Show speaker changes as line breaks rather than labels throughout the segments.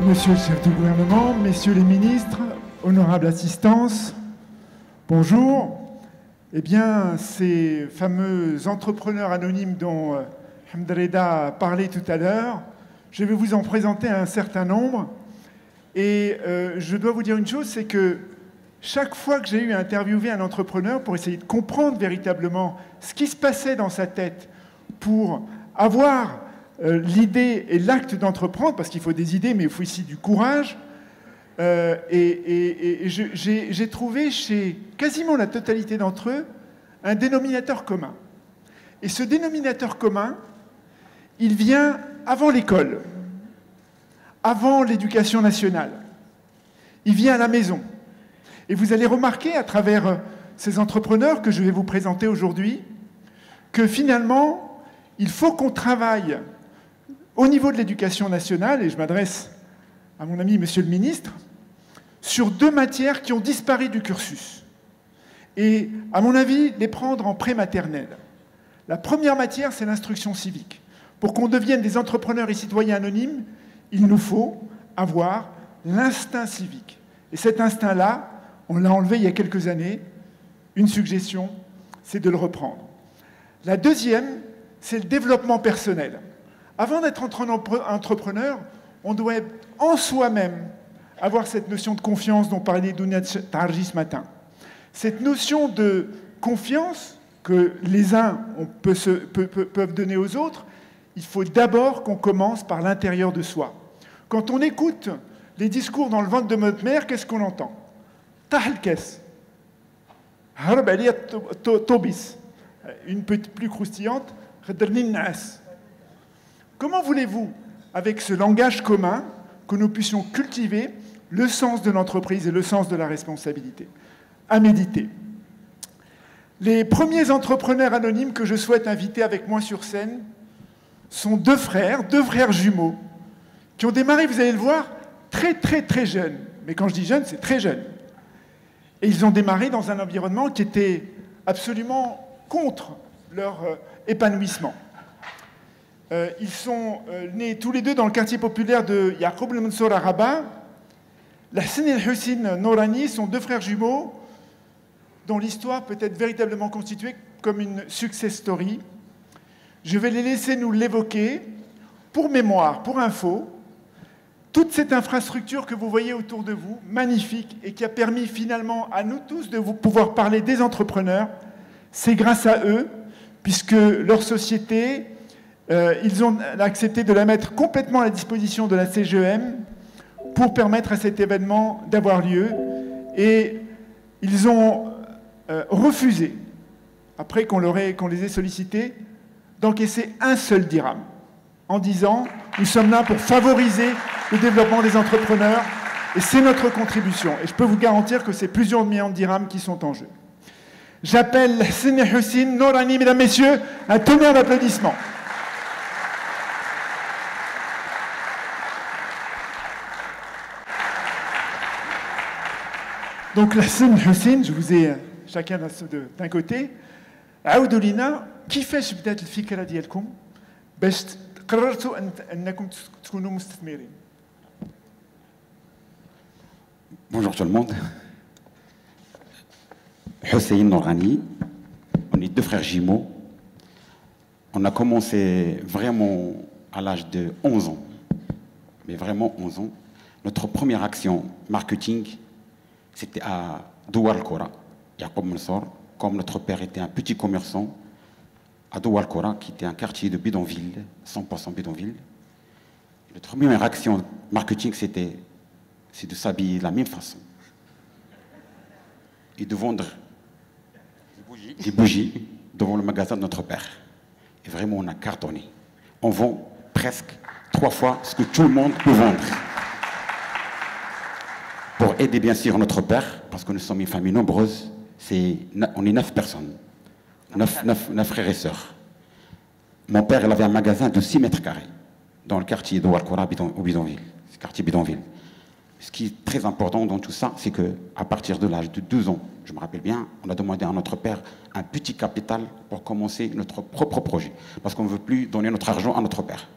Monsieur le chef du gouvernement, messieurs les ministres, honorable assistance, bonjour. Eh bien, ces fameux entrepreneurs anonymes dont Hamd Reda a parlé tout à l'heure, je vais vous en présenter un certain nombre. Et je dois vous dire une chose, c'est que chaque fois que j'ai eu à interviewer un entrepreneur pour essayer de comprendre véritablement ce qui se passait dans sa tête pour avoir l'idée et l'acte d'entreprendre, parce qu'il faut des idées, mais il faut ici du courage. J'ai trouvé chez quasiment la totalité d'entre eux un dénominateur commun. Et ce dénominateur commun, il vient avant l'école, avant l'éducation nationale. Il vient à la maison. Et vous allez remarquer à travers ces entrepreneurs que je vais vous présenter aujourd'hui que finalement, il faut qu'on travaille au niveau de l'éducation nationale, et je m'adresse à mon ami monsieur le ministre, sur deux matières qui ont disparu du cursus. Et à mon avis, les prendre en prématernelle. La première matière, c'est l'instruction civique. Pour qu'on devienne des entrepreneurs et citoyens anonymes, il nous faut avoir l'instinct civique. Et cet instinct-là, on l'a enlevé il y a quelques années. Une suggestion, c'est de le reprendre. La deuxième, c'est le développement personnel. Avant d'être entrepreneur, on doit en soi-même avoir cette notion de confiance dont parlait Dounia Tarji ce matin. Cette notion de confiance que les uns peuvent donner aux autres, il faut d'abord qu'on commence par l'intérieur de soi. Quand on écoute les discours dans le ventre de notre mère, qu'est-ce qu'on entend? Tahalkes. Tobis. Une petite plus croustillante. Comment voulez-vous, avec ce langage commun, que nous puissions cultiver le sens de l'entreprise et le sens de la responsabilité? À méditer. Les premiers entrepreneurs anonymes que je souhaite inviter avec moi sur scène sont deux frères jumeaux, qui ont démarré, vous allez le voir, très jeunes. Mais quand je dis jeunes, c'est très jeune. Et ils ont démarré dans un environnement qui était absolument contre leur épanouissement. Ils sont nés tous les deux dans le quartier populaire de Yaqub el-Mansour à Rabat. Lahsen et Hussein Nourani sont deux frères jumeaux dont l'histoire peut être véritablement constituée comme une success story. Je vais les laisser nous l'évoquer. Pour mémoire, pour info, toute cette infrastructure que vous voyez autour de vous, magnifique, et qui a permis finalement à nous tous de vous pouvoir parler des entrepreneurs, c'est grâce à eux, puisque leur société, ils ont accepté de la mettre complètement à la disposition de la CGEM pour permettre à cet événement d'avoir lieu. Et ils ont refusé, après qu'on les ait sollicités, d'encaisser un seul dirham, en disant « Nous sommes là pour favoriser le développement des entrepreneurs et c'est notre contribution. » Et je peux vous garantir que c'est plusieurs millions de dirhams qui sont en jeu. J'appelle Lahsen et Hussein Nourani, mesdames, messieurs, un tonnerre d'applaudissements. Donc Lahsen et Hussein, je vous ai chacun d'un côté. عاودوا لينا كيفاش بدات الفكره ديالكم باش قررتوا انكم تكونوا مستثمرين.
Bonjour tout le monde. Hussein Nourani, on est deux frères jumeaux. On a commencé vraiment à l'âge de 11 ans, mais vraiment 11 ans. Notre première action marketing, c'était à Douar al-Koura, Yaqub Mansour. Comme notre père était un petit commerçant à Douar al-Koura, qui était un quartier de bidonville, 100% bidonville. Notre première action marketing, c'est de s'habiller de la même façon et de vendre des bougies devant le magasin de notre père. Et vraiment, on a cartonné. On vend presque 3 fois ce que tout le monde peut vendre. Pour aider bien sûr notre père, parce que nous sommes une famille nombreuse, on est 9 personnes, 9 frères et sœurs. Mon père, il avait un magasin de 6 mètres carrés dans le quartier de Douar al-Koura au bidonville, quartier bidonville. Ce qui est très important dans tout ça, c'est qu'à partir de l'âge de 12 ans, je me rappelle bien, on a demandé à notre père un petit capital pour commencer notre propre projet. Parce qu'on ne veut plus donner notre argent à notre père.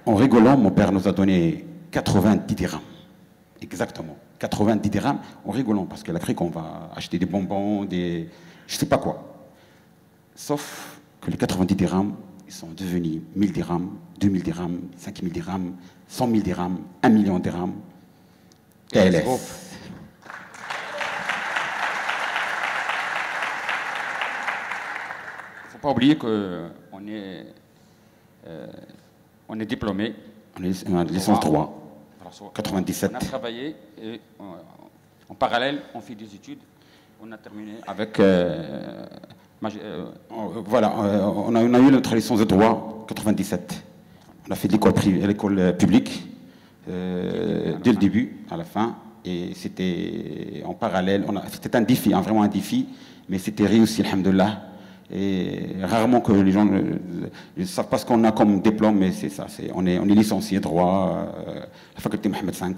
En rigolant, mon père nous a donné 90 dirhams. Exactement. 90 dirhams en rigolant, parce qu'elle a cru qu'on va acheter des bonbons, des... je sais pas quoi. Sauf que les 90 dirhams, ils sont devenus 1000 dirhams, 2000 dirhams, 5000 dirhams, 100 000 dirhams, 1 million de dirhams. TLS. Il ne
faut pas oublier qu'on est diplômé.
On a licence 3. 97.
On a travaillé et en parallèle, on fait des études. On a terminé avec.
Voilà, on a eu notre licence de droit 97. On a fait l'école publique dès le début à la fin. Et c'était en parallèle. C'était un défi, vraiment un défi, mais c'était réussi, alhamdoulilah. Et rarement que les gens ne savent pas ce qu'on a comme diplôme, mais c'est ça. On est licencié droit, la faculté Mohamed V,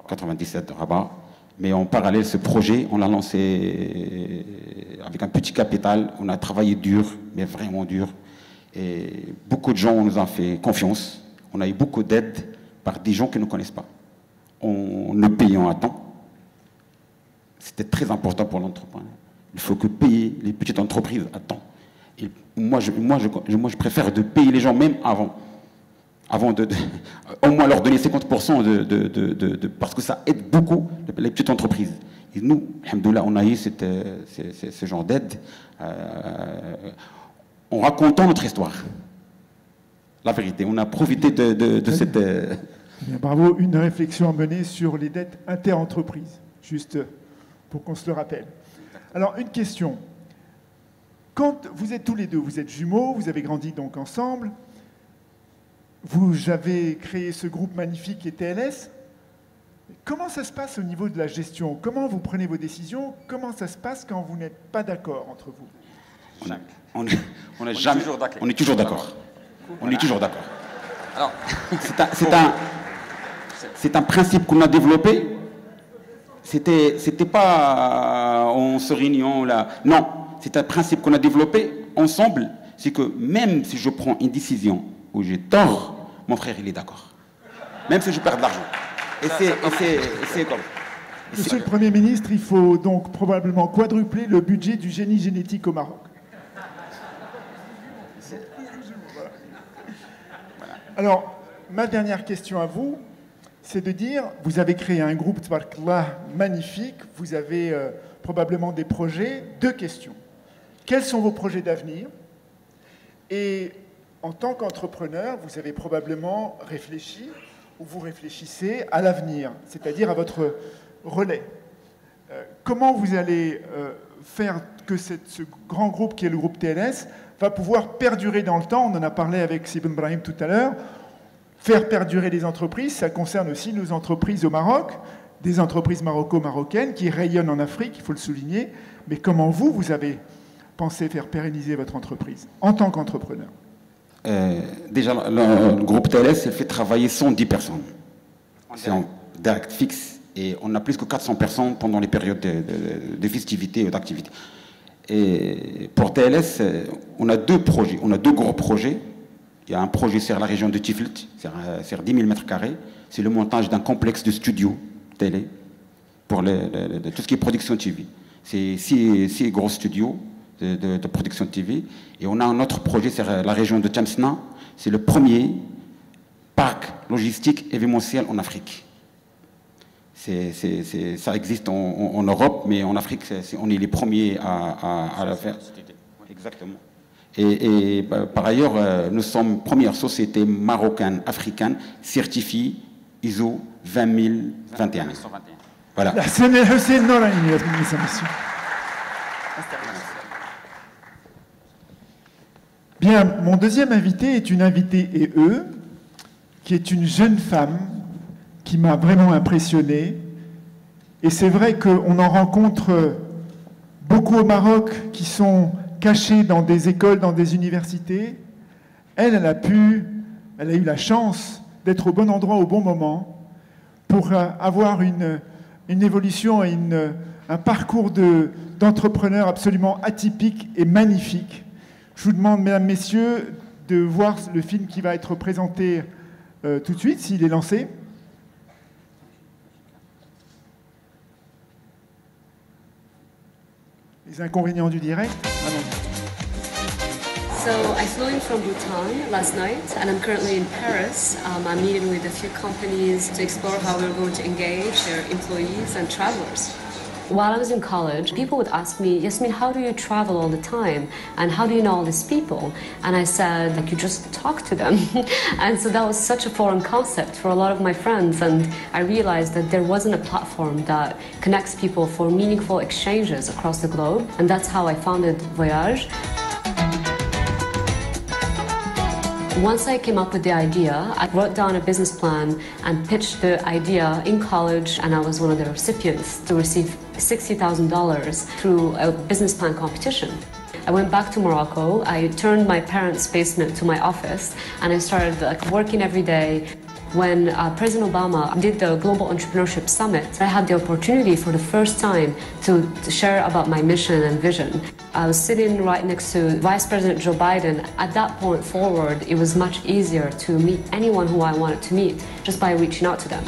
97 de Rabat. Mais en parallèle, ce projet, on l'a lancé avec un petit capital. On a travaillé dur, mais vraiment dur. Et beaucoup de gens nous ont fait confiance. On a eu beaucoup d'aide par des gens qui ne nous connaissent pas. En le payant à temps. C'était très important pour l'entrepreneur. Il faut que payer les petites entreprises à temps. Et moi, je préfère de payer les gens même avant de au moins leur donner 50% parce que ça aide beaucoup les petites entreprises. Et nous, alhamdoulilah, on a eu ce genre d'aide en racontant notre histoire. La vérité, on a profité de cette...
Bien, bravo, une réflexion à mener sur les dettes interentreprises, juste pour qu'on se le rappelle. Alors, une question. Quand vous êtes tous les deux, vous êtes jumeaux, vous avez grandi donc ensemble, vous avez créé ce groupe magnifique qui est TLS. Comment ça se passe au niveau de la gestion? Comment vous prenez vos décisions? Comment ça se passe quand vous n'êtes pas d'accord entre vous?
On est toujours d'accord. On est toujours d'accord. Alors, c'est un principe qu'on a développé. C'était pas en se réuniant là. Non, c'est un principe qu'on a développé ensemble. C'est que même si je prends une décision où j'ai tort, mon frère il est d'accord. Même si je perds de l'argent. Et c'est comme.
Monsieur le Premier ministre, il faut donc probablement quadrupler le budget du génie génétique au Maroc. Alors, ma dernière question à vous, c'est de dire, vous avez créé un groupe Tabarakallah magnifique, vous avez probablement des projets. Deux questions. Quels sont vos projets d'avenir? Et en tant qu'entrepreneur, vous avez probablement réfléchi, ou vous réfléchissez à l'avenir, c'est-à-dire à votre relais. Comment vous allez faire que ce grand groupe qui est le groupe TLS va pouvoir perdurer dans le temps? On en a parlé avec Sibn Brahim tout à l'heure. Faire perdurer les entreprises, ça concerne aussi nos entreprises au Maroc, des entreprises maroco-marocaines qui rayonnent en Afrique, il faut le souligner. Mais comment vous avez pensé faire pérenniser votre entreprise en tant qu'entrepreneur?
Déjà, le groupe TLS, il fait travailler 110 personnes. C'est en direct fixe. Et on a plus que 400 personnes pendant les périodes de festivités et d'activités. Et pour TLS, on a deux projets, on a deux gros projets. Il y a un projet sur la région de Tiflit, sur 10 000 m². C'est le montage d'un complexe de studios télé pour tout ce qui est production TV. C'est 6 gros studios de production TV. Et on a un autre projet sur la région de Thamsna. C'est le premier parc logistique événementiel en Afrique. Ça existe en Europe, mais en Afrique, on est les premiers à le faire. Exactement. Et par ailleurs, nous sommes première société marocaine, africaine, certifiée ISO 20021. Voilà.
Bien, mon deuxième invité est une invitée qui est une jeune femme qui m'a vraiment impressionné. Et c'est vrai qu'on en rencontre beaucoup au Maroc qui sont cachés dans des écoles, dans des universités. Elle a eu la chance d'être au bon endroit au bon moment pour avoir une évolution et un parcours d'entrepreneur absolument atypique et magnifique. Je vous demande, mesdames, messieurs, de voir le film qui va être présenté tout de suite, s'il est lancé. Les inconvénients du direct. Allons-y.
So I flew in from Bhutan last night and I'm currently in Paris. I'm meeting with a few companies to explore how we're going to engage their employees and travelers. While I was in college, people would ask me, Yasmin, how do you travel all the time? And how do you know all these people? And I said, like, you just talk to them. And so that was such a foreign concept for a lot of my friends. And I realized that there wasn't a platform that connects people for meaningful exchanges across the globe. And that's how I founded Voyage. Once I came up with the idea, I wrote down a business plan and pitched the idea in college, and I was one of the recipients to receive $60,000 through a business plan competition. I went back to Morocco, I turned my parents' basement to my office, and I started working every day. When President Obama did the Global Entrepreneurship Summit, I had the opportunity for the first time to share about my mission and vision. I was sitting right next to Vice President Joe Biden. At that point forward, it was much easier to meet anyone who I wanted to meet just by reaching out to them.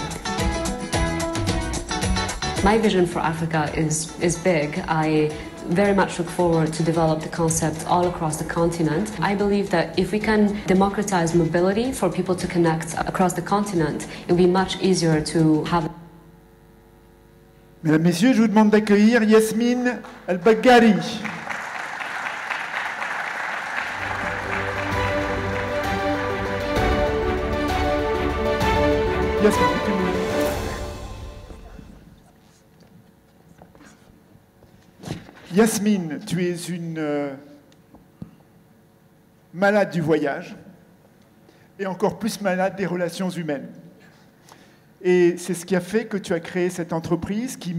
My vision for Africa is big. I very much look forward to develop the concept all across the continent. I believe that if we can democratize mobility for people to connect across the continent, it will be much easier to have.
Mesdames, Messieurs, je vous demande d'accueillir Yasmin El-Baghari. Yasmin, tu es une malade du voyage et encore plus malade des relations humaines. Et c'est ce qui a fait que tu as créé cette entreprise qui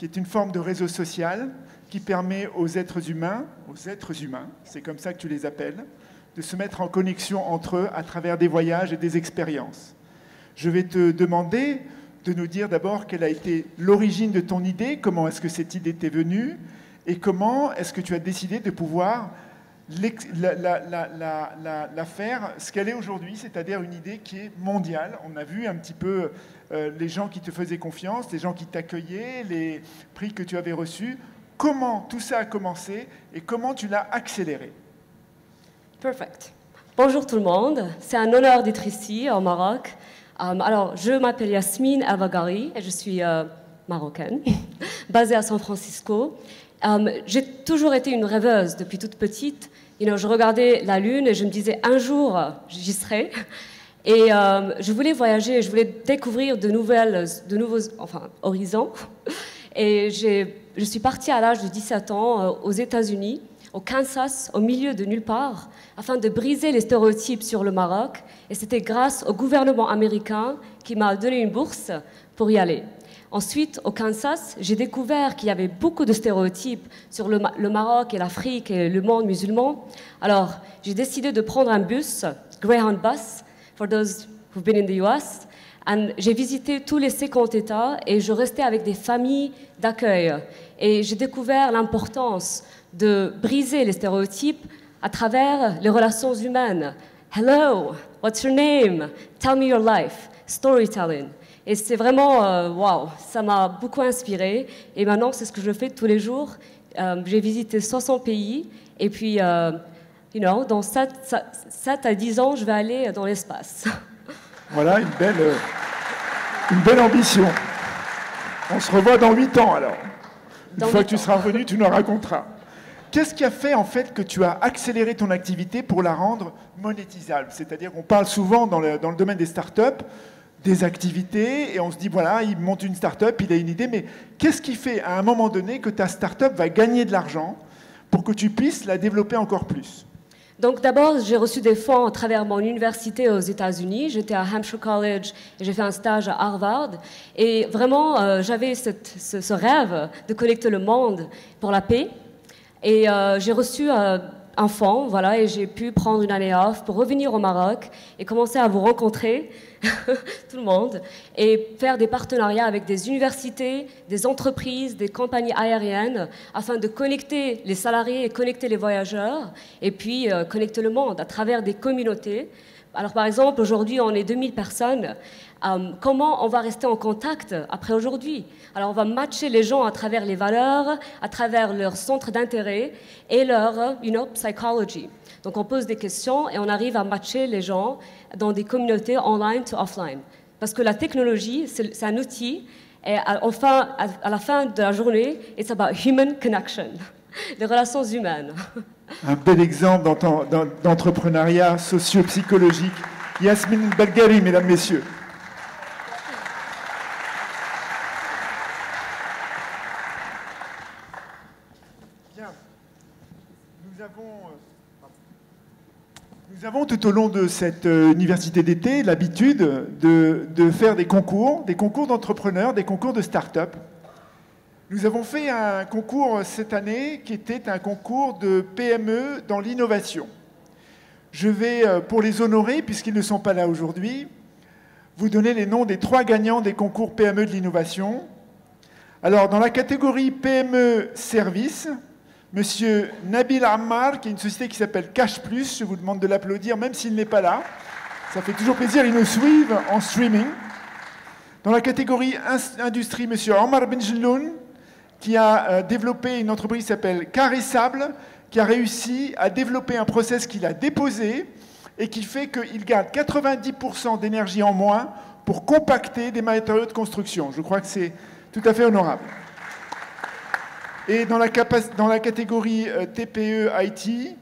est une forme de réseau social qui permet aux êtres humains, c'est comme ça que tu les appelles, de se mettre en connexion entre eux à travers des voyages et des expériences. Je vais te demander de nous dire d'abord quelle a été l'origine de ton idée, comment est-ce que cette idée t'est venue, et comment est-ce que tu as décidé de pouvoir la faire ce qu'elle est aujourd'hui, c'est-à-dire une idée qui est mondiale. On a vu un petit peu les gens qui te faisaient confiance, les gens qui t'accueillaient, les prix que tu avais reçus. Comment tout ça a commencé et comment tu l'as accéléré?
Perfect. Bonjour tout le monde, c'est un honneur d'être ici au Maroc. Alors, je m'appelle Yasmin El-Baghari et je suis marocaine, basée à San Francisco. J'ai toujours été une rêveuse depuis toute petite. Je regardais la lune et je me disais un jour j'y serai. Et je voulais voyager, je voulais découvrir de nouveaux horizons. Et je suis partie à l'âge de 17 ans aux États-Unis, au Kansas, au milieu de nulle part, afin de briser les stéréotypes sur le Maroc. Et c'était grâce au gouvernement américain qui m'a donné une bourse pour y aller. Ensuite, au Kansas, j'ai découvert qu'il y avait beaucoup de stéréotypes sur le Maroc et l'Afrique et le monde musulman. Alors, j'ai décidé de prendre un bus, Greyhound Bus, for those who've been in the US. Et j'ai visité tous les 50 États et je restais avec des familles d'accueil. Et j'ai découvert l'importance de briser les stéréotypes à travers les relations humaines. Hello, what's your name? Tell me your life. Storytelling. Et c'est vraiment, wow, ça m'a beaucoup inspiré. Et maintenant, c'est ce que je fais tous les jours. J'ai visité 60 pays. Et puis, dans 7 à 10 ans, je vais aller dans l'espace.
Voilà, une belle ambition. On se revoit dans 8 ans, alors. Une fois que tu seras revenu, tu nous raconteras. Qu'est-ce qui a fait, en fait, que tu as accéléré ton activité pour la rendre monétisable? C'est-à-dire qu'on parle souvent dans le domaine des startups des activités, et on se dit, voilà, il monte une start-up, il a une idée, mais qu'est-ce qui fait, à un moment donné, que ta start-up va gagner de l'argent pour que tu puisses la développer encore plus?
Donc d'abord, j'ai reçu des fonds à travers mon université aux États-Unis. J'étais à Hampshire College et j'ai fait un stage à Harvard. Et vraiment, j'avais ce rêve de connecter le monde pour la paix. Et j'ai reçu un fonds, voilà, et j'ai pu prendre une année off pour revenir au Maroc et commencer à vous rencontrer, tout le monde, et faire des partenariats avec des universités, des entreprises, des compagnies aériennes, afin de connecter les salariés et connecter les voyageurs, et puis connecter le monde à travers des communautés Alors par exemple, aujourd'hui, on est 2000 personnes. Comment on va rester en contact après aujourd'hui? Alors on va matcher les gens à travers les valeurs, à travers leur centre d'intérêt et leur, psychology. Donc on pose des questions et on arrive à matcher les gens dans des communautés online to offline. Parce que la technologie, c'est un outil, et à la fin de la journée, it's about human connection, les relations humaines.
Un bel exemple d'entrepreneuriat socio-psychologique. Yasmine Belgari, mesdames, messieurs. Bien. Nous avons tout au long de cette université d'été l'habitude de faire des concours d'entrepreneurs, des concours de start-up. Nous avons fait un concours cette année qui était un concours de PME dans l'innovation. Je vais, pour les honorer, puisqu'ils ne sont pas là aujourd'hui, vous donner les noms des 3 gagnants des concours PME de l'innovation. Alors, dans la catégorie PME Service, Monsieur Nabil Ammar, qui est une société qui s'appelle Cash Plus, je vous demande de l'applaudir, même s'il n'est pas là. Ça fait toujours plaisir, ils nous suivent en streaming. Dans la catégorie Industrie, Monsieur Omar Benjeloun, qui a développé une entreprise qui s'appelle Caressable, qui a réussi à développer un process qu'il a déposé et qui fait qu'il garde 90% d'énergie en moins pour compacter des matériaux de construction. Je crois que c'est tout à fait honorable. Et dans la catégorie TPE IT,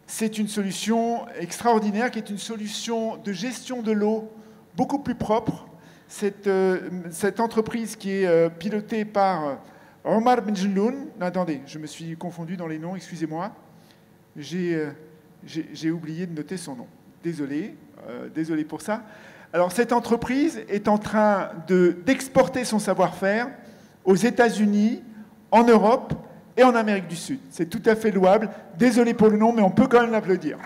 c'est une solution extraordinaire qui est une solution de gestion de l'eau beaucoup plus propre. Cette entreprise qui est pilotée par Omar Benjeloun. Attendez, je me suis confondu dans les noms, excusez-moi. J'ai oublié de noter son nom. Désolé, désolé pour ça. Alors, cette entreprise est en train d'exporter son savoir-faire aux États-Unis, en Europe et en Amérique du Sud. C'est tout à fait louable. Désolé pour le nom, mais on peut quand même l'applaudir.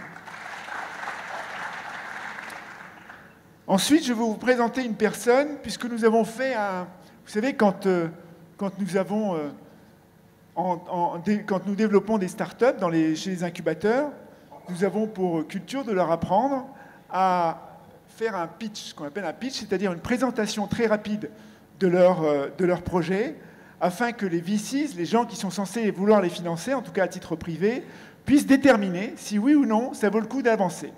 Ensuite, je vais vous présenter une personne, puisque nous avons fait un... Vous savez, quand nous développons des startups chez les incubateurs, nous avons pour culture de leur apprendre à faire un pitch, ce qu'on appelle un pitch, c'est-à-dire une présentation très rapide de leur projet, afin que les VCs, les gens qui sont censés vouloir les financer, en tout cas à titre privé, puissent déterminer si oui ou non ça vaut le coup d'avancer.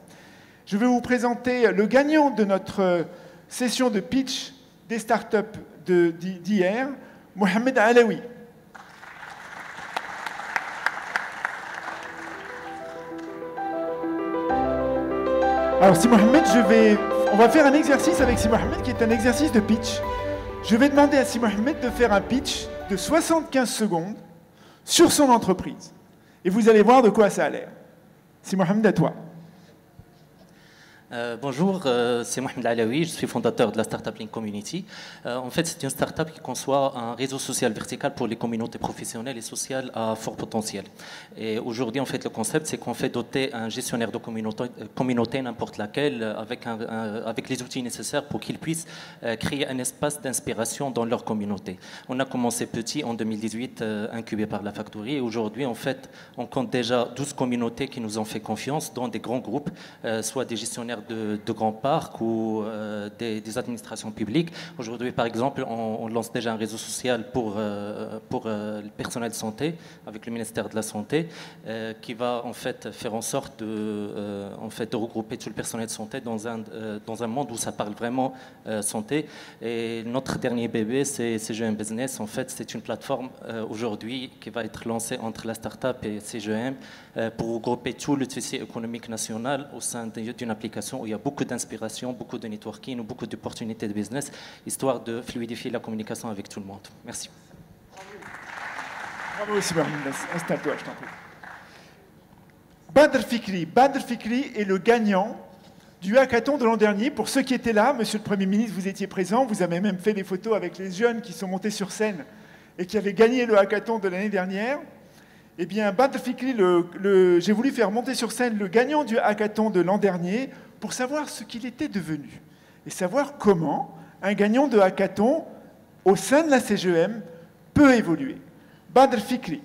Je vais vous présenter le gagnant de notre session de pitch des startups d'hier, Mohamed Alaoui. Alors, Si Mohamed, on va faire un exercice avec Si Mohamed qui est un exercice de pitch. Je vais demander à Si Mohamed de faire un pitch de 75 secondes sur son entreprise. Et vous allez voir de quoi ça a l'air. Si Mohamed, à toi.
Bonjour, c'est Mohamed Alaoui, je suis fondateur de la Startup Link Community. En fait, c'est une startup qui conçoit un réseau social vertical pour les communautés professionnelles et sociales à fort potentiel. Et aujourd'hui, en fait, le concept, c'est qu'on fait doter un gestionnaire de communauté n'importe laquelle, avec les outils nécessaires pour qu'il puisse créer un espace d'inspiration dans leur communauté. On a commencé petit en 2018, incubé par la Factory, et aujourd'hui, en fait, on compte déjà 12 communautés qui nous ont fait confiance, dans des grands groupes, soit des gestionnaires de grands parcs ou des administrations publiques. Aujourd'hui, par exemple, on lance déjà un réseau social pour le personnel de santé, avec le ministère de la Santé, qui va en fait faire en sorte de regrouper tout le personnel de santé dans un monde où ça parle vraiment santé. Et notre dernier bébé, c'est CGM Business. En fait, c'est une plateforme aujourd'hui qui va être lancée entre la start-up et CGM pour regrouper tout le tissu économique national au sein d'une application où il y a beaucoup d'inspiration, beaucoup de networking, beaucoup d'opportunités de business, histoire de fluidifier la communication avec tout le monde. Merci.
Bravo aussi, installe-toi, je t'en prie. Badr Fikri. Badr Fikri est le gagnant du hackathon de l'an dernier. Pour ceux qui étaient là, Monsieur le Premier ministre, vous étiez présent, vous avez même fait des photos avec les jeunes qui sont montés sur scène et qui avaient gagné le hackathon de l'année dernière. Eh bien, Badr Fikri, j'ai voulu faire monter sur scène le gagnant du hackathon de l'an dernier pour savoir ce qu'il était devenu et savoir comment un gagnant de hackathon au sein de la CGM peut évoluer. Badr Fikri.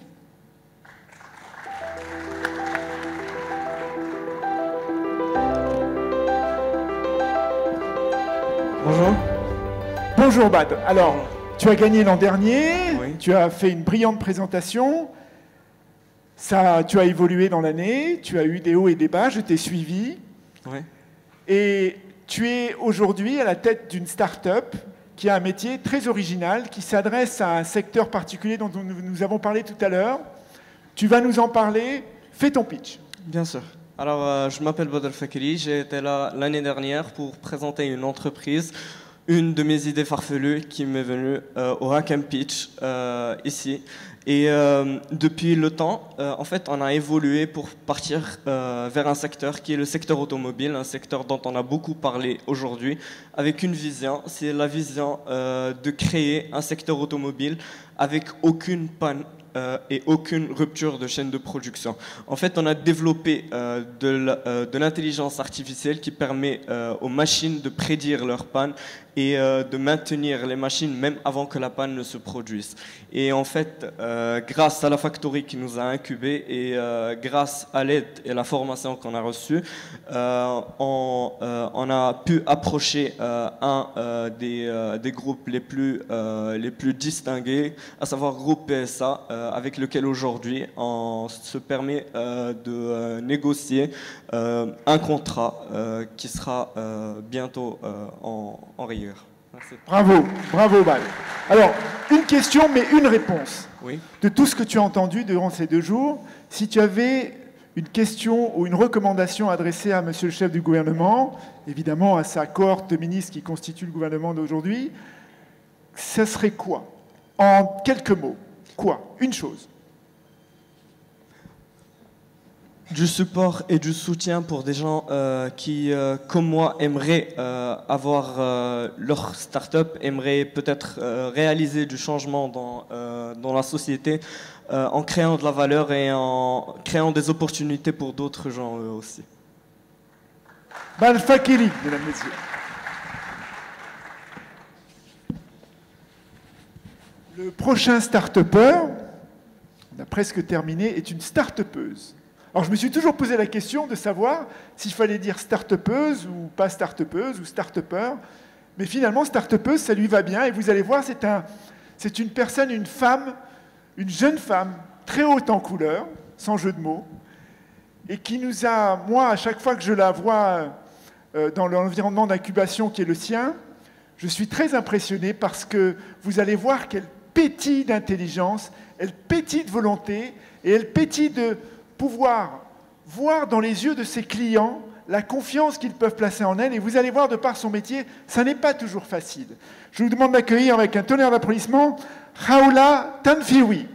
Bonjour.
Bonjour Bad. Alors, tu as gagné l'an dernier,
Oui.
tu as fait une brillante présentation, tu as évolué dans l'année, tu as eu des hauts et des bas, je t'ai suivi.
Oui.
Et tu es aujourd'hui à la tête d'une start-up qui a un métier très original, qui s'adresse à un secteur particulier dont nous avons parlé tout à l'heure. Tu vas nous en parler. Fais ton pitch.
Bien sûr. Alors, je m'appelle Badr Fakiri. J'ai été là l'année dernière pour présenter une entreprise, une de mes idées farfelues qui m'est venue au Hack and Pitch ici. Et depuis le temps, en fait, on a évolué pour partir vers un secteur qui est le secteur automobile, un secteur dont on a beaucoup parlé aujourd'hui, avec une vision. C'est la vision de créer un secteur automobile avec aucune panne et aucune rupture de chaîne de production. En fait, on a développé de l'intelligence artificielle qui permet aux machines de prédire leur panne et de maintenir les machines même avant que la panne ne se produise. Et en fait, grâce à la factory qui nous a incubés et grâce à l'aide et la formation qu'on a reçue, on a pu approcher un des groupes les plus distingués, à savoir Groupe PSA, avec lequel aujourd'hui on se permet de négocier un contrat qui sera bientôt en rigueur. Merci.
Bravo, bravo Bad. Alors, une question mais une réponse.
Oui.
De tout ce que tu as entendu durant ces 2 jours, si tu avais une question ou une recommandation adressée à monsieur le chef du gouvernement, évidemment à sa cohorte de ministres qui constitue le gouvernement d'aujourd'hui, ça serait quoi? En quelques mots, quoi? Une chose.
Du support et du soutien pour des gens qui, comme moi, aimeraient avoir leur start-up, aimeraient peut-être réaliser du changement dans la société en créant de la valeur et en créant des opportunités pour d'autres gens eux aussi.
Badr Fakiri, mesdames, messieurs. Le prochain start-upper, on a presque terminé, est une start-upeuse. Alors je me suis toujours posé la question de savoir s'il fallait dire start-upeuse ou pas start-upeuse ou start-upper. Mais finalement, start-upeuse, ça lui va bien. Et vous allez voir, c'est une personne, une femme, une jeune femme, très haute en couleur, sans jeu de mots, et qui nous a, moi, à chaque fois que je la vois dans l'environnement d'incubation qui est le sien, je suis très impressionné parce que vous allez voir qu'elle pétille d'intelligence, elle pétille de volonté, et elle pétille de pouvoir voir dans les yeux de ses clients la confiance qu'ils peuvent placer en elle. Et vous allez voir, de par son métier, ça n'est pas toujours facile. Je vous demande d'accueillir avec un tonnerre d'applaudissements Khaoula Tanfioui.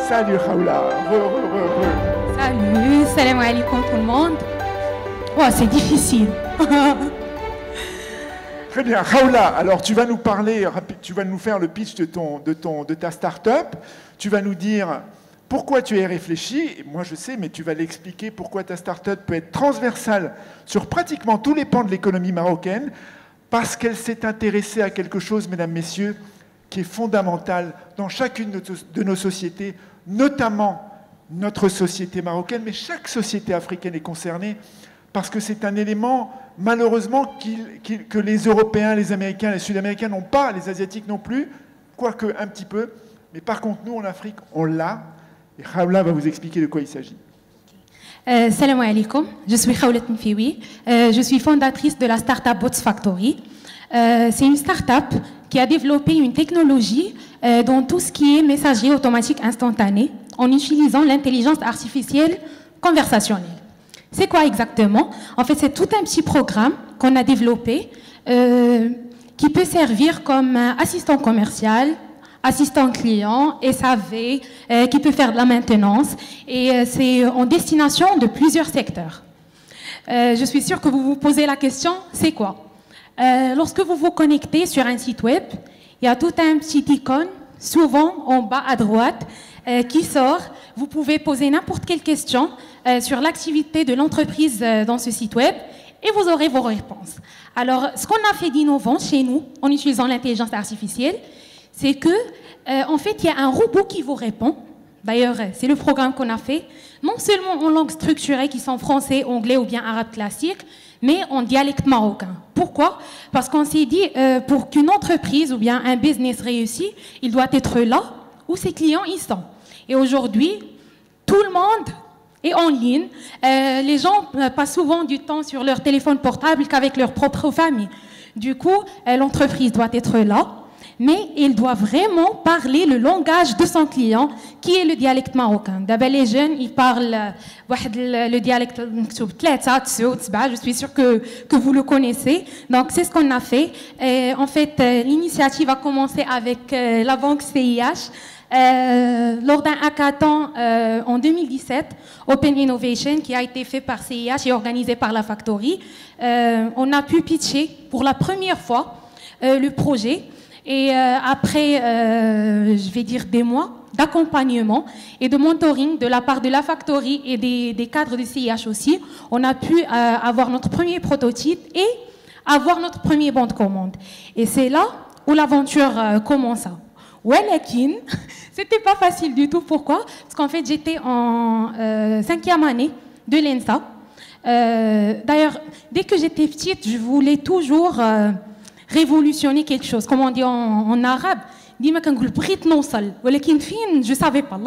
Salut Khaoula.
Salut, salam alaikum tout le monde. Oh, c'est difficile.
Très bien, Khaoula, alors tu vas nous parler, tu vas nous faire le pitch de ta start-up, tu vas nous dire pourquoi tu y as réfléchi, moi je sais, mais tu vas l'expliquer pourquoi ta start-up peut être transversale sur pratiquement tous les pans de l'économie marocaine, parce qu'elle s'est intéressée à quelque chose, mesdames, messieurs, qui est fondamental dans chacune de nos sociétés, notamment notre société marocaine, mais chaque société africaine est concernée, parce que c'est un élément, malheureusement, que les Européens, les Américains, les Sud-Américains n'ont pas, les Asiatiques non plus, quoique un petit peu. Mais par contre, nous, en Afrique, on l'a. Et Khaoula va vous expliquer de quoi il s'agit.
Salam alaikum, je suis Khaoula Tanfioui. Je suis fondatrice de la start-up Bots Factory. C'est une start-up qui a développé une technologie dans tout ce qui est messagerie automatique instantanée en utilisant l'intelligence artificielle conversationnelle. C'est quoi exactement? En fait, c'est tout un petit programme qu'on a développé qui peut servir comme assistant commercial, assistant client, SAV, qui peut faire de la maintenance. Et c'est en destination de plusieurs secteurs. Je suis sûre que vous vous posez la question, c'est quoi? Lorsque vous vous connectez sur un site web, il y a tout un petit icône, souvent en bas à droite, qui sort. Vous pouvez poser n'importe quelle question sur l'activité de l'entreprise dans ce site web et vous aurez vos réponses. Alors, ce qu'on a fait d'innovant chez nous, en utilisant l'intelligence artificielle, c'est que, en fait, il y a un robot qui vous répond. D'ailleurs, c'est le programme qu'on a fait, non seulement en langue structurée, qui sont français, anglais ou bien arabe classique, mais en dialecte marocain. Pourquoi? Parce qu'on s'est dit, pour qu'une entreprise ou bien un business réussisse, il doit être là où ses clients y sont. Et aujourd'hui, tout le monde est en ligne. Les gens passent souvent du temps sur leur téléphone portable qu'avec leur propre famille. Du coup, l'entreprise doit être là, mais il doit vraiment parler le langage de son client, qui est le dialecte marocain. D'abord, les jeunes, ils parlent le dialecte, je suis sûre que vous le connaissez. Donc, c'est ce qu'on a fait. Et, en fait, l'initiative a commencé avec la banque CIH. Lors d'un hackathon en 2017, Open Innovation, qui a été fait par CIH et organisé par la Factory, on a pu pitcher pour la première fois le projet. Et après, je vais dire des mois d'accompagnement et de mentoring de la part de la Factory et des cadres de CIH aussi, on a pu avoir notre premier prototype et avoir notre premier bon de commande. Et c'est là où l'aventure commença. Walakin, c'était pas facile du tout. Pourquoi? Parce qu'en fait, j'étais en 5e année de l'ENSA. D'ailleurs, dès que j'étais petite, je voulais toujours révolutionner quelque chose. Comme on dit en arabe, je ne savais pas.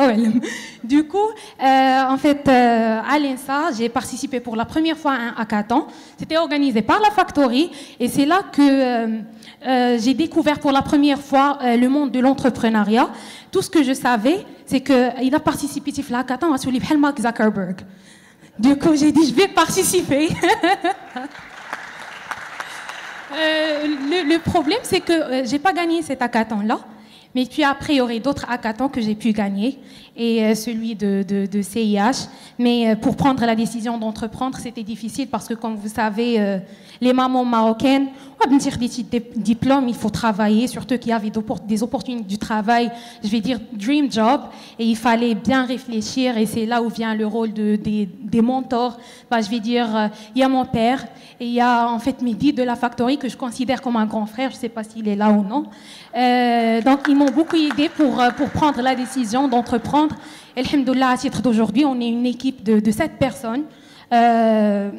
Du coup, en fait, à l'ENSA, j'ai participé pour la première fois à un hackathon. C'était organisé par la Factory et c'est là que j'ai découvert pour la première fois le monde de l'entrepreneuriat. Tout ce que je savais, c'est qu'il a participé à l'hackathon à Mark Zuckerberg. Du coup, j'ai dit, je vais participer. Le problème, c'est que je n'ai pas gagné cet hackathon-là. Mais puis après, il y aurait d'autres hackathons que j'ai pu gagner, et celui de CIH. Mais pour prendre la décision d'entreprendre, c'était difficile parce que, comme vous savez, les mamans marocaines, on va me dire des diplômes, il faut travailler, surtout qu'il y avait des opportunités du travail, je vais dire dream job, et il fallait bien réfléchir, et c'est là où vient le rôle des mentors. Bah, je vais dire, il y a mon père, et il y a en fait Mehdi de la Factory, que je considère comme un grand frère, je ne sais pas s'il est là ou non. Donc ils m'ont beaucoup aidé pour prendre la décision d'entreprendre. Et alhamdoulilah, à titre d'aujourd'hui, on est une équipe de 7 personnes. La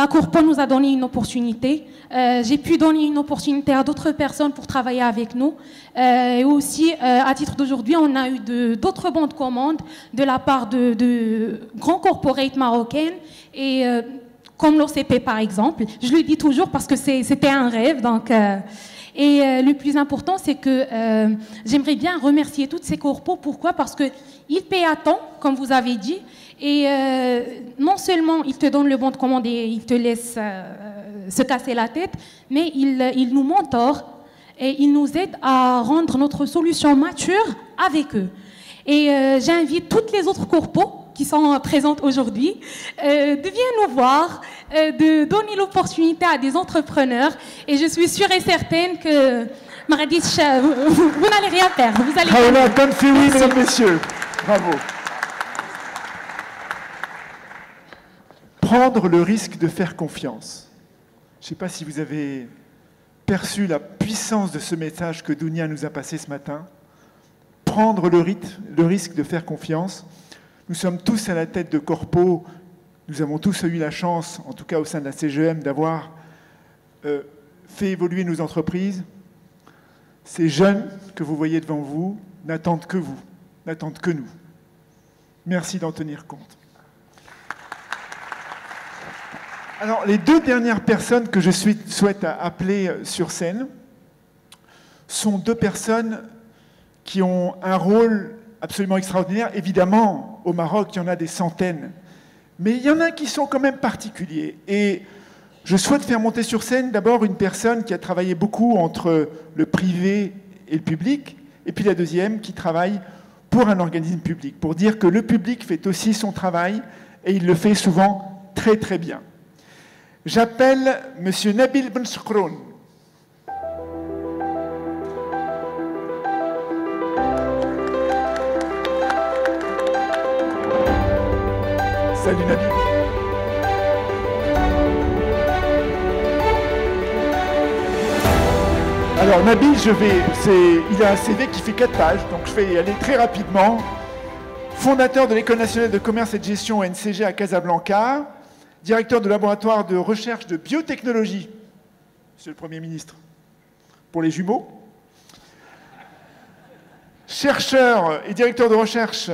Corpo nous a donné une opportunité. J'ai pu donner une opportunité à d'autres personnes pour travailler avec nous. Et aussi, à titre d'aujourd'hui, on a eu d'autres bons de commande de la part de grands corporates marocaines. Et comme l'OCP, par exemple. Je le dis toujours parce que c'était un rêve. Donc, et le plus important, c'est que j'aimerais bien remercier toutes ces corpos. Pourquoi? Parce qu'ils paient à temps, comme vous avez dit. Et non seulement ils te donnent le bon de commande et ils te laissent se casser la tête, mais ils nous mentorent et ils nous aident à rendre notre solution mature avec eux. Et j'invite toutes les autres corpos qui sont présentes aujourd'hui de venir nous voir, de donner l'opportunité à des entrepreneurs. Et je suis sûre et certaine que Maradich, vous n'allez rien perdre. Vous allez
oui, mesdames, messieurs. Bravo. Prendre le risque de faire confiance. Je ne sais pas si vous avez perçu la puissance de ce message que Dounia nous a passé ce matin. Prendre le risque de faire confiance. Nous sommes tous à la tête de corpo. Nous avons tous eu la chance, en tout cas au sein de la CGM, d'avoir fait évoluer nos entreprises. Ces jeunes que vous voyez devant vous n'attendent que vous, n'attendent que nous. Merci d'en tenir compte. Alors, les 2 dernières personnes que je souhaite appeler sur scène sont 2 personnes qui ont un rôle absolument extraordinaire. Évidemment, au Maroc, il y en a des centaines. Mais il y en a qui sont quand même particuliers. Et je souhaite faire monter sur scène d'abord une personne qui a travaillé beaucoup entre le privé et le public, et puis la deuxième qui travaille pour un organisme public, pour dire que le public fait aussi son travail, et il le fait souvent très très bien. J'appelle M. Nabil Ben Soukroun. Salut Nabil. Alors Nabil, il a un CV qui fait 4 pages, donc je vais y aller très rapidement. Fondateur de l'École nationale de commerce et de gestion NCG à Casablanca, directeur de laboratoire de recherche de biotechnologie, Monsieur le Premier ministre, pour les jumeaux. Chercheur et directeur de recherche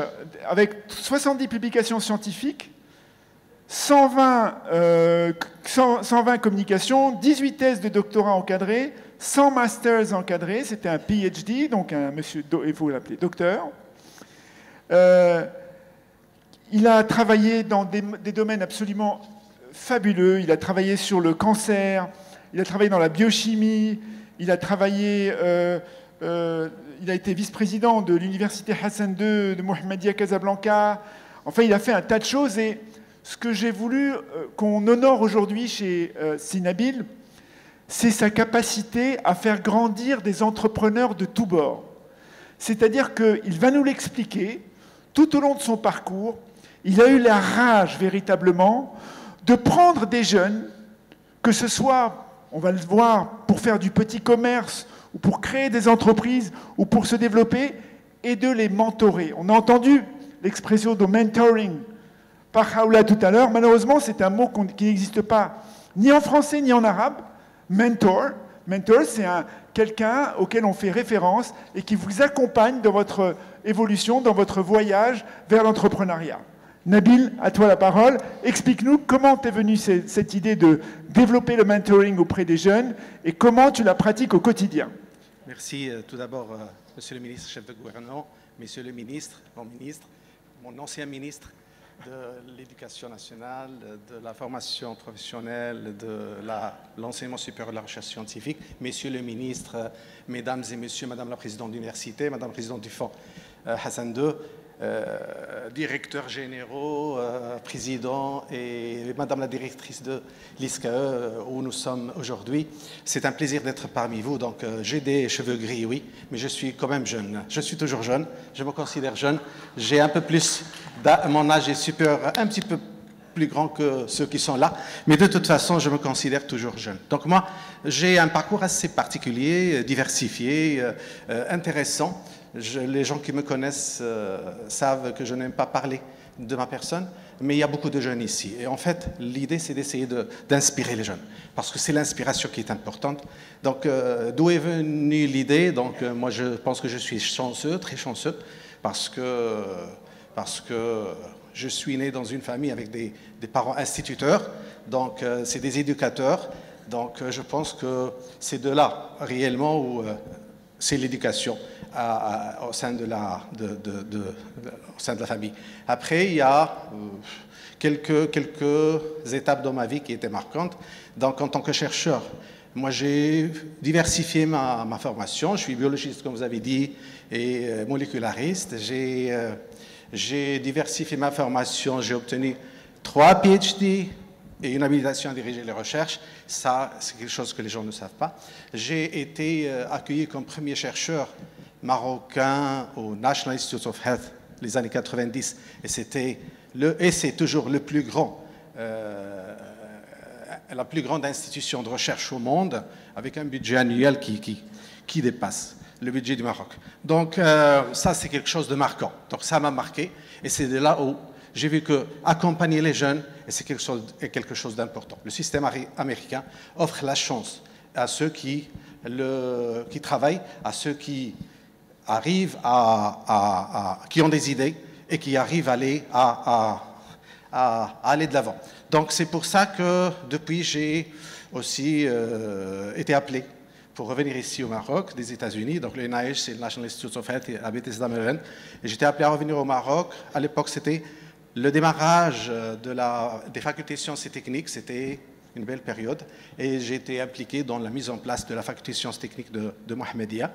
avec 70 publications scientifiques, 120 communications, 18 thèses de doctorat encadrées, 100 masters encadrés, c'était un PhD, donc un monsieur, il faut l'appeler docteur. Il a travaillé dans des domaines absolument fabuleux. Il a travaillé sur le cancer, il a travaillé dans la biochimie, il a travaillé, il a été vice-président de l'université Hassan II de Mohammedia Casablanca. Enfin, il a fait un tas de choses. Et ce que j'ai voulu qu'on honore aujourd'hui chez Nabil, c'est sa capacité à faire grandir des entrepreneurs de tous bords. C'est-à-dire qu'il va nous l'expliquer tout au long de son parcours. Il a eu la rage, véritablement, de prendre des jeunes, que ce soit, on va le voir, pour faire du petit commerce, ou pour créer des entreprises, ou pour se développer, et de les mentorer. On a entendu l'expression de mentoring par Haoula tout à l'heure. Malheureusement, c'est un mot qui n'existe pas ni en français ni en arabe. Mentor. Mentor, c'est quelqu'un auquel on fait référence et qui vous accompagne dans votre évolution, dans votre voyage vers l'entrepreneuriat. Nabil, à toi la parole. Explique-nous comment t'es venue cette idée de développer le mentoring auprès des jeunes et comment tu la pratiques au quotidien.
Merci tout d'abord, Monsieur le ministre, chef de gouvernement, Monsieur le ministre, mon ancien ministre de l'Éducation nationale, de la formation professionnelle, de l'enseignement supérieur de la recherche scientifique, Messieurs les ministres, Mesdames et Messieurs, Madame la Présidente de l'Université, Madame la Présidente du Fonds Hassan II, directeurs généraux, président et Madame la directrice de l'ISCAE où nous sommes aujourd'hui. C'est un plaisir d'être parmi vous. Donc, j'ai des cheveux gris, oui, mais je suis quand même jeune. Je suis toujours jeune, je me considère jeune. J'ai un peu plus, mon âge est supérieur, un petit peu plus grand que ceux qui sont là, mais de toute façon, je me considère toujours jeune. Donc moi, j'ai un parcours assez particulier, diversifié, intéressant. Les gens qui me connaissent savent que je n'aime pas parler de ma personne, mais il y a beaucoup de jeunes ici. Et en fait, l'idée, c'est d'essayer d'inspirer les jeunes, parce que c'est l'inspiration qui est importante. Donc, d'où est venue l'idée? Donc, moi, je pense que je suis chanceux, très chanceux, parce que je suis né dans une famille avec des parents instituteurs, donc c'est des éducateurs. Donc, je pense que c'est de là, réellement, où c'est l'éducation. Au sein de la famille. Après, il y a quelques étapes dans ma vie qui étaient marquantes. Donc, en tant que chercheur, moi, j'ai diversifié ma formation. Je suis biologiste, comme vous avez dit, et moléculariste. J'ai diversifié ma formation. J'ai obtenu 3 PhD et une habilitation à diriger les recherches. Ça, c'est quelque chose que les gens ne savent pas. J'ai été accueilli comme premier chercheur marocain au National Institute of Health les années 90 et c'est toujours le plus grand, la plus grande institution de recherche au monde avec un budget annuel qui dépasse le budget du Maroc. Donc ça c'est quelque chose de marquant. Donc ça m'a marqué et c'est de là où j'ai vu que accompagner les jeunes c'est quelque chose d'important. Le système américain offre la chance à ceux qui travaillent, à ceux qui arrivent qui ont des idées et qui arrivent à aller de l'avant. Donc c'est pour ça que depuis j'ai aussi été appelé pour revenir ici au Maroc, des États-Unis. Donc le NIH, c'est le National Institute of Health à Bethesda, Maryland. Et j'étais appelé à revenir au Maroc. À l'époque, c'était le démarrage des facultés de sciences et techniques. C'était une belle période. Et j'ai été impliqué dans la mise en place de la faculté de sciences techniques de Mohammedia.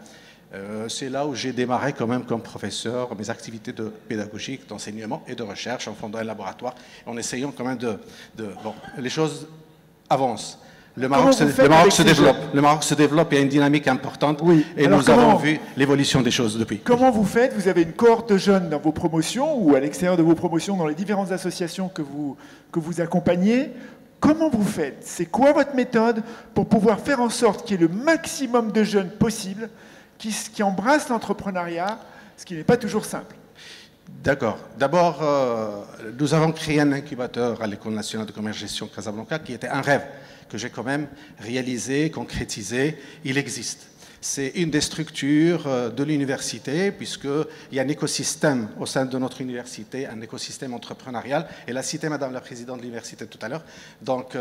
C'est là où j'ai démarré quand même comme professeur mes activités pédagogiques, d'enseignement et de recherche en fondant un laboratoire, en essayant quand même bon, les choses avancent. Le Maroc se développe. Le Maroc se développe, il y a une dynamique importante oui. Et alors nous avons vu l'évolution des choses depuis.
Comment vous faites? Vous avez une cohorte de jeunes dans vos promotions ou à l'extérieur de vos promotions, dans les différentes associations que vous accompagnez. Comment vous faites? C'est quoi votre méthode pour pouvoir faire en sorte qu'il y ait le maximum de jeunes possible qui embrassent l'entrepreneuriat, ce qui n'est pas toujours simple?
D'accord. D'abord, nous avons créé un incubateur à l'École nationale de commerce-gestion Casablanca qui était un rêve que j'ai quand même réalisé, concrétisé. Il existe. C'est une des structures de l'université, puisqu'il y a un écosystème au sein de notre université, un écosystème entrepreneurial. Et l'a cité Madame la Présidente de l'université tout à l'heure. Donc,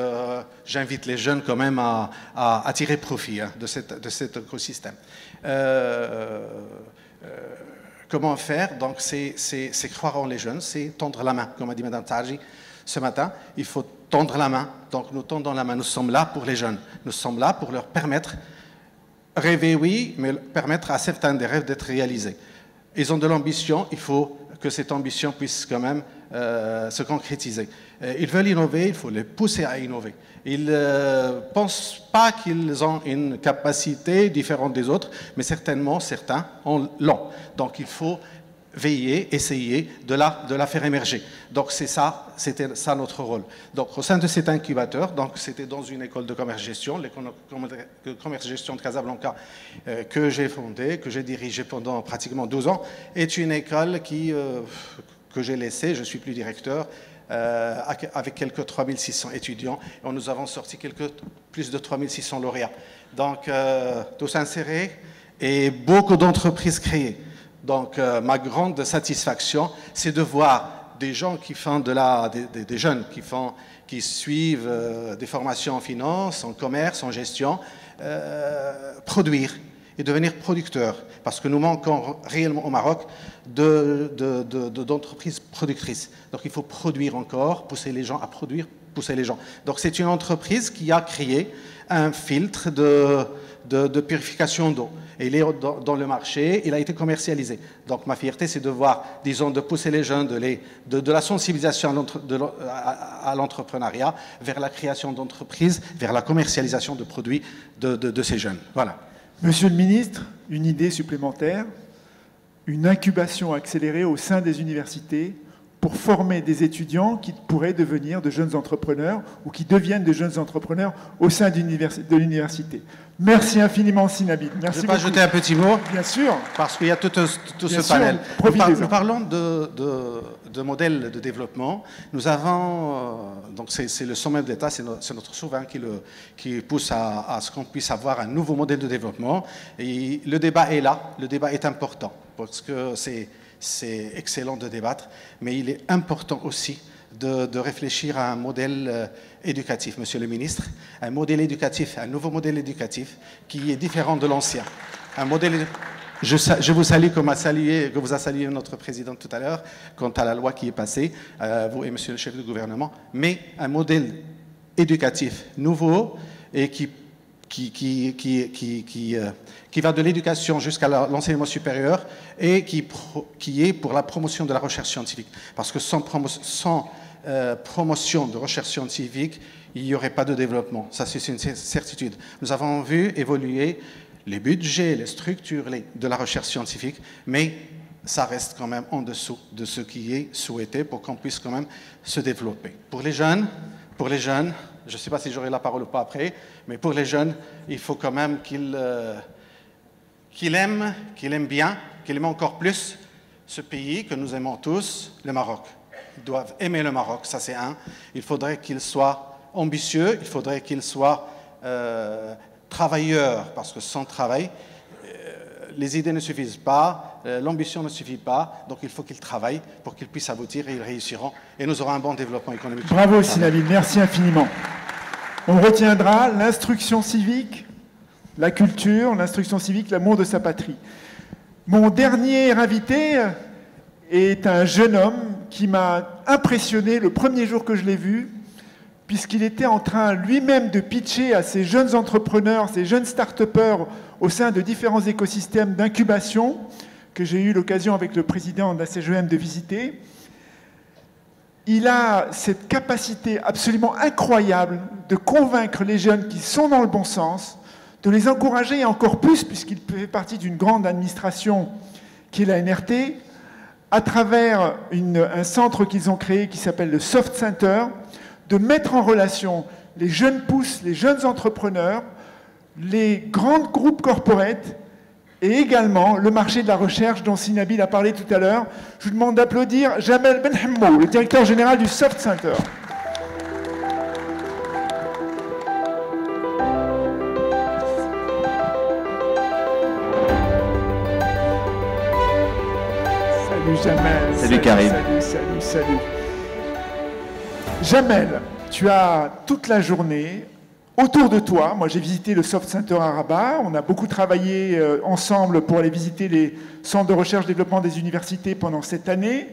j'invite les jeunes quand même à tirer profit de cet écosystème. Comment faire? Donc, c'est croire en les jeunes, c'est tendre la main, comme a dit Madame Tarji ce matin. Il faut tendre la main. Donc, nous tendons la main. Nous sommes là pour les jeunes. Nous sommes là pour leur permettre rêver, oui, mais permettre à certains des rêves d'être réalisés. Ils ont de l'ambition, il faut que cette ambition puisse quand même se concrétiser. Ils veulent innover, il faut les pousser à innover. Ils ne pensent pas qu'ils ont une capacité différente des autres, mais certainement certains l'ont. Donc il faut veiller, essayer de la faire émerger. Donc c'était ça notre rôle. Donc au sein de cet incubateur, donc c'était dans une école de commerce-gestion, l'école de commerce-gestion de Casablanca que j'ai fondée, que j'ai dirigée pendant pratiquement 12 ans, est une école que j'ai laissée, je ne suis plus directeur, avec quelques 3600 étudiants, et nous avons sorti plus de 3600 lauréats. Donc tous insérés et beaucoup d'entreprises créées. Donc, ma grande satisfaction, c'est de voir des gens qui font des jeunes qui suivent des formations en finance, en commerce, en gestion, produire et devenir producteurs. Parce que nous manquons réellement au Maroc d'entreprises productrices. Donc, il faut produire encore, pousser les gens à produire, pousser les gens. Donc, c'est une entreprise qui a créé un filtre de purification d'eau. Et il est dans le marché, il a été commercialisé. Donc ma fierté, c'est de voir, disons, de pousser les jeunes, de la sensibilisation à l'entrepreneuriat vers la création d'entreprises, vers la commercialisation de produits de ces jeunes. Voilà.
Monsieur le ministre, une idée supplémentaire, une incubation accélérée au sein des universités pour former des étudiants qui pourraient devenir de jeunes entrepreneurs ou qui deviennent de jeunes entrepreneurs au sein de l'université. Merci infiniment, Sinabil. Merci.
Je peux ajouter un petit mot?
Bien sûr.
Parce qu'il y a tout ce panel. Nous parlons de modèles de développement. Nous avons, donc c'est le sommet de l'État, c'est notre souverain qui pousse à ce qu'on puisse avoir un nouveau modèle de développement. Et le débat est là, le débat est important, parce que c'est excellent de débattre, mais il est important aussi de réfléchir à un modèle éducatif, Monsieur le Ministre, un modèle éducatif, un nouveau modèle éducatif qui est différent de l'ancien. Un modèle, je vous salue comme que vous a salué notre président tout à l'heure, quant à la loi qui est passée, vous et Monsieur le chef du gouvernement, mais un modèle éducatif nouveau et qui va de l'éducation jusqu'à l'enseignement supérieur et qui est pour la promotion de la recherche scientifique. Parce que sans promotion de recherche scientifique, il n'y aurait pas de développement. Ça, c'est une certitude. Nous avons vu évoluer les budgets, les structures de la recherche scientifique, mais ça reste quand même en dessous de ce qui est souhaité pour qu'on puisse quand même se développer. Pour les jeunes, je ne sais pas si j'aurai la parole ou pas après, mais pour les jeunes, il faut quand même qu'ils aiment bien, qu'ils aiment encore plus ce pays que nous aimons tous, le Maroc. Ils doivent aimer le Maroc, ça c'est un. Il faudrait qu'ils soient ambitieux, il faudrait qu'ils soient travailleurs, parce que sans travail, les idées ne suffisent pas, l'ambition ne suffit pas, donc il faut qu'ils travaillent pour qu'ils puissent aboutir et ils réussiront. Et nous aurons un bon développement économique.
Bravo Sinabil, merci infiniment. On retiendra l'instruction civique, la culture, l'instruction civique, l'amour de sa patrie. Mon dernier invité est un jeune homme qui m'a impressionné le premier jour que je l'ai vu, puisqu'il était en train lui-même de pitcher à ces jeunes entrepreneurs, ces jeunes start-upers au sein de différents écosystèmes d'incubation que j'ai eu l'occasion avec le président de la CGEM de visiter. Il a cette capacité absolument incroyable de convaincre les jeunes qui sont dans le bon sens, de les encourager et encore plus, puisqu'il fait partie d'une grande administration qui est la NRT, à travers un centre qu'ils ont créé qui s'appelle le Soft Center, de mettre en relation les jeunes pousses, les jeunes entrepreneurs, les grands groupes corporate et également le marché de la recherche dont Sinabil a parlé tout à l'heure. Je vous demande d'applaudir Jamel Benhammo, le directeur général du Soft Center. Salut Jamel.
Salut Karim.
Salut. Jamel, tu as toute la journée autour de toi. Moi, j'ai visité le Soft Center à Rabat. On a beaucoup travaillé ensemble pour aller visiter les centres de recherche et développement des universités pendant cette année.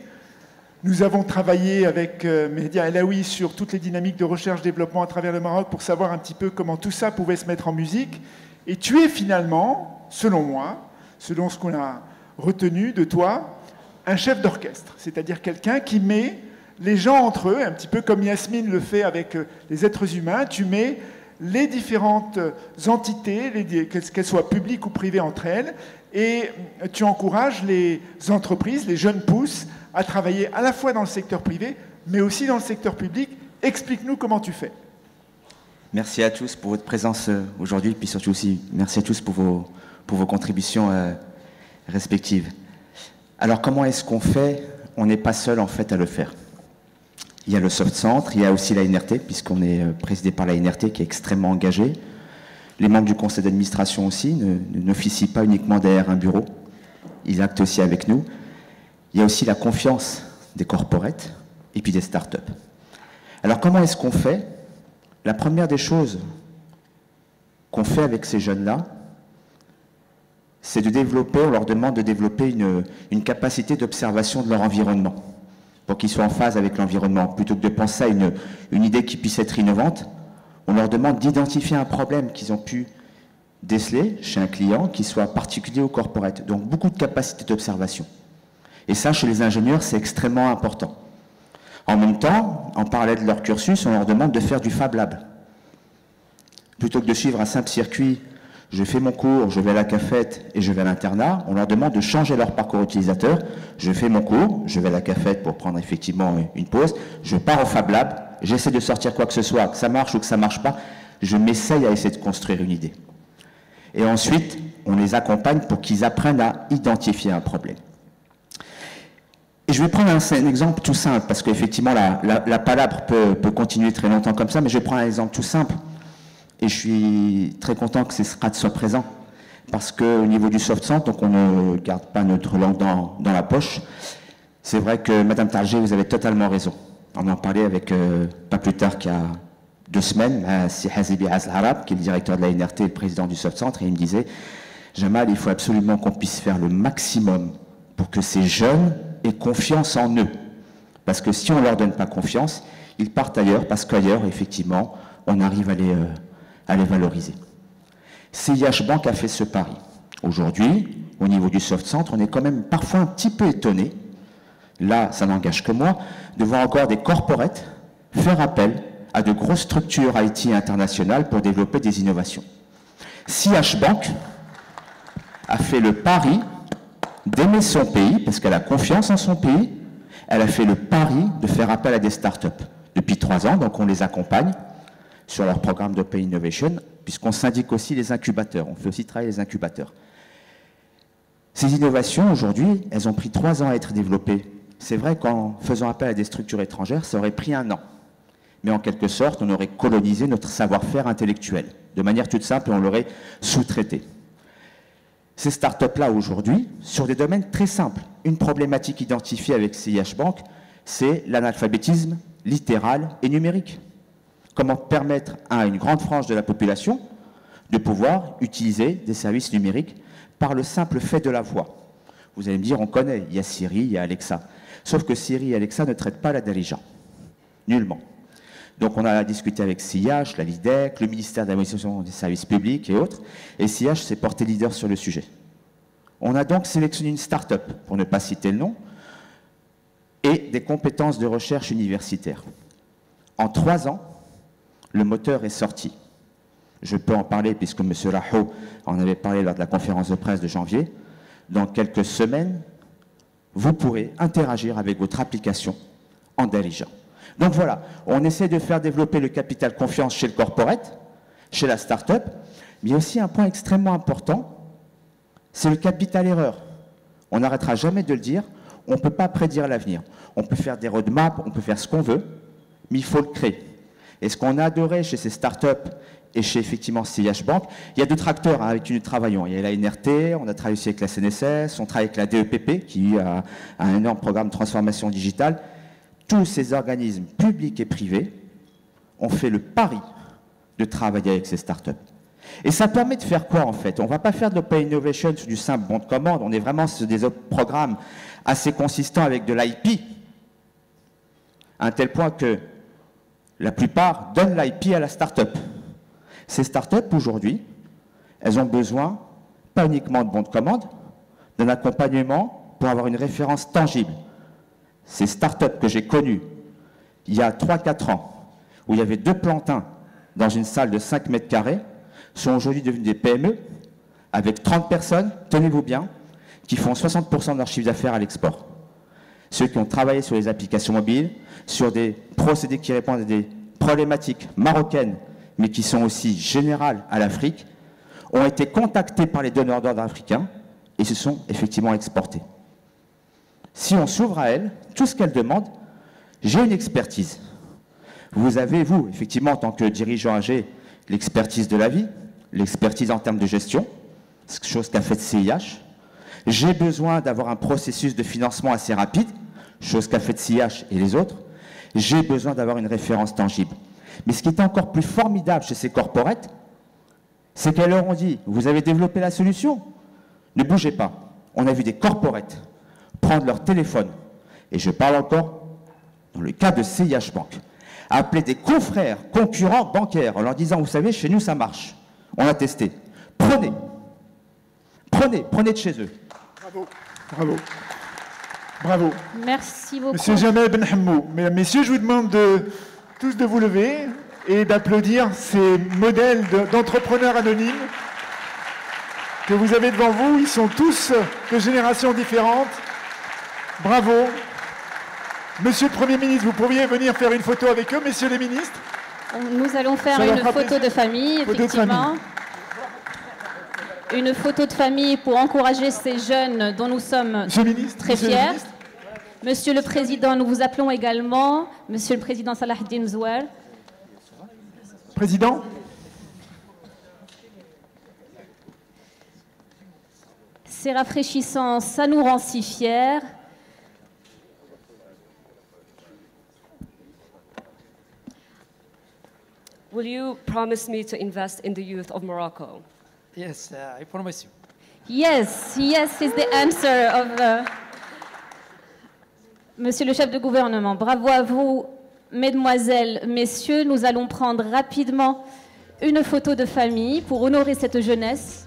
Nous avons travaillé avec Mehdi Alaoui sur toutes les dynamiques de recherche-développement à travers le Maroc pour savoir un petit peu comment tout ça pouvait se mettre en musique. Et tu es finalement, selon moi, selon ce qu'on a retenu de toi, un chef d'orchestre, c'est-à-dire quelqu'un qui met les gens entre eux, un petit peu comme Yasmine le fait avec les êtres humains. Tu mets les différentes entités, qu'elles soient publiques ou privées entre elles, et tu encourages les entreprises, les jeunes pousses, à travailler à la fois dans le secteur privé, mais aussi dans le secteur public. Explique-nous comment tu fais.
Merci à tous pour votre présence aujourd'hui, puis surtout aussi merci à tous pour vos contributions respectives. Alors comment est-ce qu'on fait? On n'est pas seul en fait à le faire. Il y a le Soft Centre, il y a aussi la NRT, puisqu'on est présidé par la NRT qui est extrêmement engagée. Les membres du conseil d'administration aussi n'officient pas uniquement derrière un bureau, ils actent aussi avec nous. Il y a aussi la confiance des corporates et puis des startups. Alors comment est-ce qu'on fait? La première des choses qu'on fait avec ces jeunes-là, c'est de développer, on leur demande de développer une capacité d'observation de leur environnement, pour qu'ils soient en phase avec l'environnement. Plutôt que de penser à une idée qui puisse être innovante, on leur demande d'identifier un problème qu'ils ont pu déceler chez un client, qui soit particulier ou corporate. Donc beaucoup de capacité d'observation. Et ça, chez les ingénieurs, c'est extrêmement important. En même temps, en parallèle de leur cursus, on leur demande de faire du Fab Lab. Plutôt que de suivre un simple circuit, je fais mon cours, je vais à la cafette et je vais à l'internat, on leur demande de changer leur parcours utilisateur. Je fais mon cours, je vais à la cafette pour prendre effectivement une pause, je pars au Fab Lab, j'essaie de sortir quoi que ce soit, que ça marche ou que ça ne marche pas, je m'essaye à essayer de construire une idée. Et ensuite, on les accompagne pour qu'ils apprennent à identifier un problème. Et je vais prendre un exemple tout simple, parce qu'effectivement la palabre peut continuer très longtemps comme ça, mais je vais prendre un exemple tout simple. Et je suis très content que ces strats soient présents, parce qu'au niveau du Soft Centre, donc on ne garde pas notre langue dans la poche. C'est vrai que Madame Targé, vous avez totalement raison. On en parlait avec, pas plus tard qu'il y a 2 semaines, Si Hazibi Azharab, qui est le directeur de la NRT et le président du Soft Centre, et il me disait, Jamal, il faut absolument qu'on puisse faire le maximum pour que ces jeunes aient confiance en eux. Parce que si on ne leur donne pas confiance, ils partent ailleurs, parce qu'ailleurs, effectivement, on arrive à les valoriser. CIH Bank a fait ce pari. Aujourd'hui, au niveau du Soft Centre, on est quand même parfois un petit peu étonné, là, ça n'engage que moi, de voir encore des corporates faire appel à de grosses structures IT internationales pour développer des innovations. CIH Bank a fait le pari d'aimer son pays, parce qu'elle a confiance en son pays, elle a fait le pari de faire appel à des startups. Depuis 3 ans, donc on les accompagne sur leur programme d'Open Innovation, puisqu'on syndique aussi les incubateurs, on fait aussi travailler les incubateurs. Ces innovations, aujourd'hui, elles ont pris 3 ans à être développées. C'est vrai qu'en faisant appel à des structures étrangères, ça aurait pris 1 an. Mais en quelque sorte, on aurait colonisé notre savoir-faire intellectuel. De manière toute simple, on l'aurait sous-traité. Ces startups-là, aujourd'hui, sur des domaines très simples, une problématique identifiée avec CIH Bank, c'est l'analphabétisme littéral et numérique. Comment permettre à une grande frange de la population de pouvoir utiliser des services numériques par le simple fait de la voix. Vous allez me dire, on connaît, il y a Siri, il y a Alexa. Sauf que Siri et Alexa ne traitent pas la Darija. Nullement. Donc on a discuté avec CIH, la LIDEC, le ministère de l'Administration des services publics et autres, et CIH s'est porté leader sur le sujet. On a donc sélectionné une start-up, pour ne pas citer le nom, et des compétences de recherche universitaires. En 3 ans, le moteur est sorti. Je peux en parler puisque M. Rahou en avait parlé lors de la conférence de presse de janvier. Dans quelques semaines, vous pourrez interagir avec votre application en Darija. Donc voilà, on essaie de faire développer le capital confiance chez le corporate, chez la start-up, mais il y a aussi un point extrêmement important, c'est le capital erreur. On n'arrêtera jamais de le dire, on ne peut pas prédire l'avenir. On peut faire des roadmaps, on peut faire ce qu'on veut, mais il faut le créer. Et ce qu'on a adoré chez ces startups et chez effectivement CIH Bank, il y a d'autres acteurs avec qui nous travaillons. Il y a la NRT, on a travaillé aussi avec la CNSS, on travaille avec la DEPP qui a un énorme programme de transformation digitale. Tous ces organismes publics et privés ont fait le pari de travailler avec ces startups. Et ça permet de faire quoi en fait? On ne va pas faire de l'open innovation sur du simple bon de commande, on est vraiment sur des programmes assez consistants avec de l'IP, à un tel point que la plupart donnent l'IP à la start-up. Ces start-up aujourd'hui, elles ont besoin, pas uniquement de bons de commande, d'un accompagnement pour avoir une référence tangible. Ces start-up que j'ai connues il y a 3-4 ans, où il y avait 2 plantins dans une salle de 5 mètres carrés, sont aujourd'hui devenues des PME avec 30 personnes, tenez-vous bien, qui font 60% de leur chiffre d'affaires à l'export. Ceux qui ont travaillé sur les applications mobiles, sur des procédés qui répondent à des problématiques marocaines, mais qui sont aussi générales à l'Afrique, ont été contactés par les donneurs d'ordre africains et se sont effectivement exportés. Si on s'ouvre à elles, tout ce qu'elles demandent, j'ai une expertise. Vous avez, vous, effectivement, en tant que dirigeant âgé, l'expertise de la vie, l'expertise en termes de gestion, chose qu'a fait CIH. J'ai besoin d'avoir un processus de financement assez rapide, chose qu'a fait CIH et les autres. J'ai besoin d'avoir une référence tangible. Mais ce qui est encore plus formidable chez ces corporates, c'est qu'elles leur ont dit, vous avez développé la solution, ne bougez pas. On a vu des corporates prendre leur téléphone, et je parle encore dans le cas de CIH Bank, appeler des confrères, concurrents bancaires, en leur disant, vous savez, chez nous ça marche, on a testé. Prenez de chez eux.
Bravo, bravo, bravo.
Merci beaucoup.
Monsieur Jamel Benhamou, mesdames, messieurs, je vous demande tous de vous lever et d'applaudir ces modèles d'entrepreneurs anonymes que vous avez devant vous. Ils sont tous de générations différentes. Bravo. Monsieur le Premier ministre, vous pourriez venir faire une photo avec eux, messieurs les ministres?
Nous allons faire une photo de famille, effectivement. Une photo de famille pour encourager ces jeunes dont nous sommes très fiers. Monsieur le Président, nous vous appelons également. Monsieur le Président Salah Eddine Mzouer.
Président.
C'est rafraîchissant, ça nous rend si fiers.
Will you promise me to invest in the youth of Morocco?
Yes, I promise you.
Yes, yes is the answer of Monsieur le chef de gouvernement. Bravo à vous, mesdemoiselles, messieurs. Nous allons prendre rapidement une photo de famille pour honorer cette jeunesse.